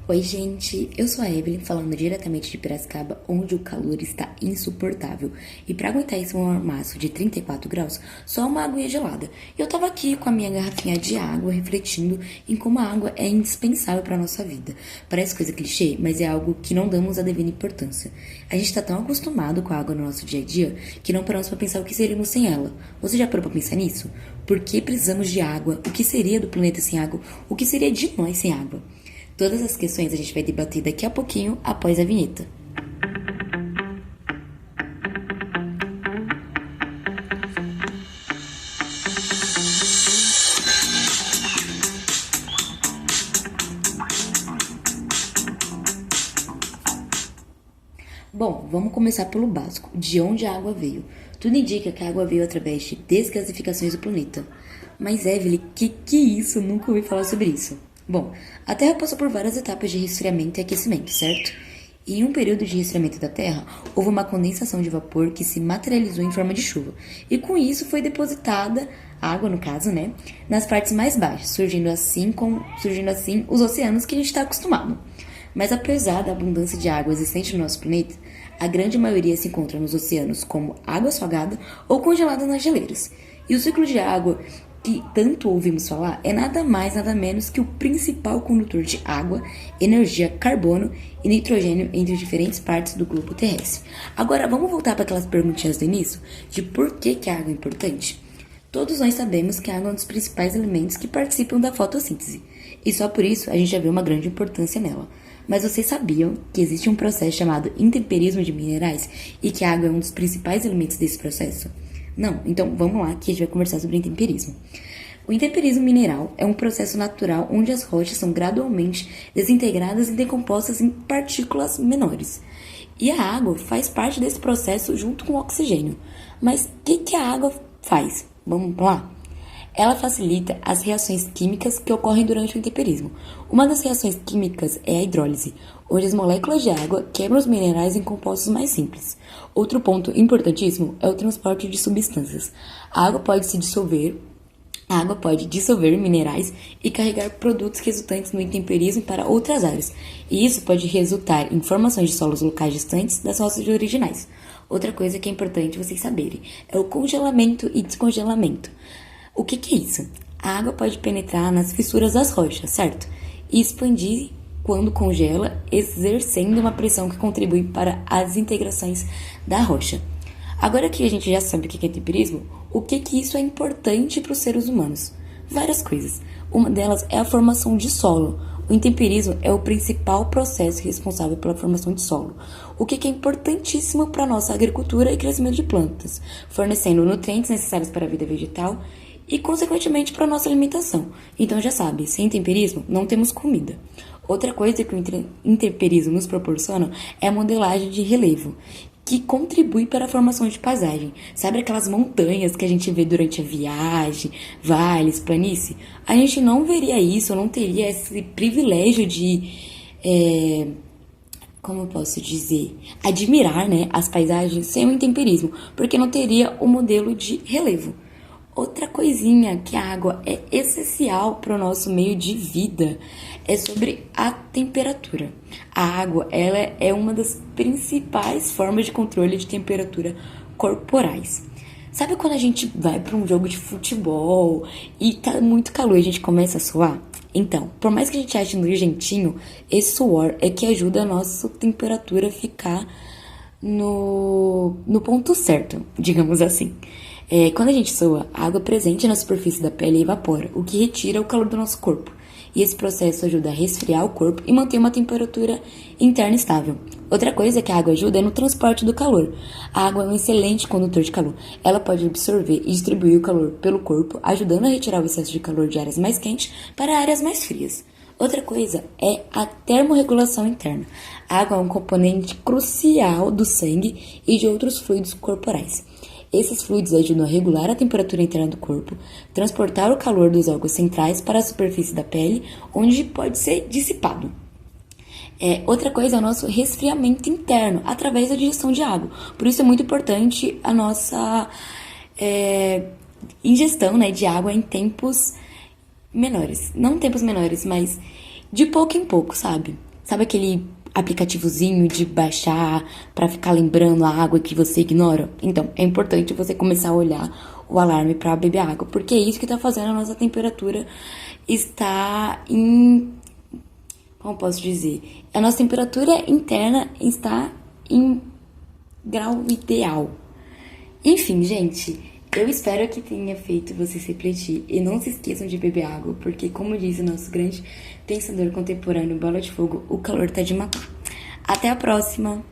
Oi, gente, eu sou a Evelyn, falando diretamente de Piracicaba, onde o calor está insuportável. E para aguentar esse mormaço de 34 graus, só uma aguinha gelada. Eu tava aqui com a minha garrafinha de água, refletindo em como a água é indispensável para nossa vida. Parece coisa clichê, mas é algo que não damos a devida importância. A gente tá tão acostumado com a água no nosso dia a dia que não paramos para pensar o que seríamos sem ela. Você já parou para pensar nisso? Por que precisamos de água? O que seria do planeta sem água? O que seria de nós sem água? Todas as questões a gente vai debater daqui a pouquinho, após a vinheta. Bom, vamos começar pelo básico. De onde a água veio? Tudo indica que a água veio através de desgasificações do planeta. Mas, Evelyn, que é isso? Nunca ouvi falar sobre isso. Bom, a Terra passou por várias etapas de resfriamento e aquecimento, certo? E em um período de resfriamento da Terra, houve uma condensação de vapor que se materializou em forma de chuva. E com isso foi depositada, água no caso, né, nas partes mais baixas, surgindo assim os oceanos que a gente está acostumado. Mas apesar da abundância de água existente no nosso planeta, a grande maioria se encontra nos oceanos como água salgada ou congelada nas geleiras. E o ciclo de água que tanto ouvimos falar é nada mais, nada menos que o principal condutor de água, energia, carbono e nitrogênio entre diferentes partes do globo terrestre. Agora, vamos voltar para aquelas perguntinhas do início de por que a água é importante? Todos nós sabemos que a água é um dos principais elementos que participam da fotossíntese, e só por isso a gente já vê uma grande importância nela. Mas vocês sabiam que existe um processo chamado intemperismo de minerais e que a água é um dos principais elementos desse processo? Não, então vamos lá que a gente vai conversar sobre intemperismo. O intemperismo mineral é um processo natural onde as rochas são gradualmente desintegradas e decompostas em partículas menores. E a água faz parte desse processo junto com o oxigênio. Mas o que a água faz? Vamos lá? Ela facilita as reações químicas que ocorrem durante o intemperismo. Uma das reações químicas é a hidrólise, onde as moléculas de água quebram os minerais em compostos mais simples. Outro ponto importantíssimo é o transporte de substâncias. A água pode dissolver minerais e carregar produtos resultantes no intemperismo para outras áreas, e isso pode resultar em formações de solos locais distantes das rochas originais. Outra coisa que é importante vocês saberem é o congelamento e descongelamento. O que é isso? A água pode penetrar nas fissuras das rochas, certo? E expandir quando congela, exercendo uma pressão que contribui para as integrações da rocha. Agora que a gente já sabe o que é intemperismo, o que isso é importante para os seres humanos? Várias coisas. Uma delas é a formação de solo. O intemperismo é o principal processo responsável pela formação de solo, o que é importantíssimo para a nossa agricultura e crescimento de plantas, fornecendo nutrientes necessários para a vida vegetal e, consequentemente, para a nossa alimentação. Então já sabe, sem intemperismo não temos comida. Outra coisa que o intemperismo nos proporciona é a modelagem de relevo, que contribui para a formação de paisagem. Sabe aquelas montanhas que a gente vê durante a viagem, vales, planície? A gente não veria isso, não teria esse privilégio de, como eu posso dizer, admirar, né, as paisagens sem o intemperismo, porque não teria o modelo de relevo. Outra coisinha que a água é essencial para o nosso meio de vida é sobre a temperatura. A água, ela é uma das principais formas de controle de temperatura corporais. Sabe quando a gente vai para um jogo de futebol e tá muito calor e a gente começa a suar? Então, por mais que a gente ache nojentinho, esse suor é que ajuda a nossa temperatura a ficar no ponto certo, digamos assim. Quando a gente sua, a água presente na superfície da pele evapora, o que retira o calor do nosso corpo. E esse processo ajuda a resfriar o corpo e manter uma temperatura interna estável. Outra coisa que a água ajuda é no transporte do calor. A água é um excelente condutor de calor. Ela pode absorver e distribuir o calor pelo corpo, ajudando a retirar o excesso de calor de áreas mais quentes para áreas mais frias. Outra coisa é a termorregulação interna. A água é um componente crucial do sangue e de outros fluidos corporais. Esses fluidos ajudam a regular a temperatura interna do corpo, transportar o calor dos órgãos centrais para a superfície da pele, onde pode ser dissipado. Outra coisa é o nosso resfriamento interno, através da digestão de água. Por isso é muito importante a nossa ingestão, né, de água em tempos menores. Não tempos menores, mas de pouco em pouco, sabe? Sabe aquele aplicativozinho de baixar pra ficar lembrando a água que você ignora? Então, é importante você começar a olhar o alarme pra beber água, porque é isso que tá fazendo a nossa temperatura estar em... Como posso dizer? A nossa temperatura interna está em grau ideal. Enfim, gente, eu espero que tenha feito vocês refletir. E não se esqueçam de beber água, porque, como diz o nosso grande pensador contemporâneo Bola de Fogo, o calor tá de matar. Até a próxima!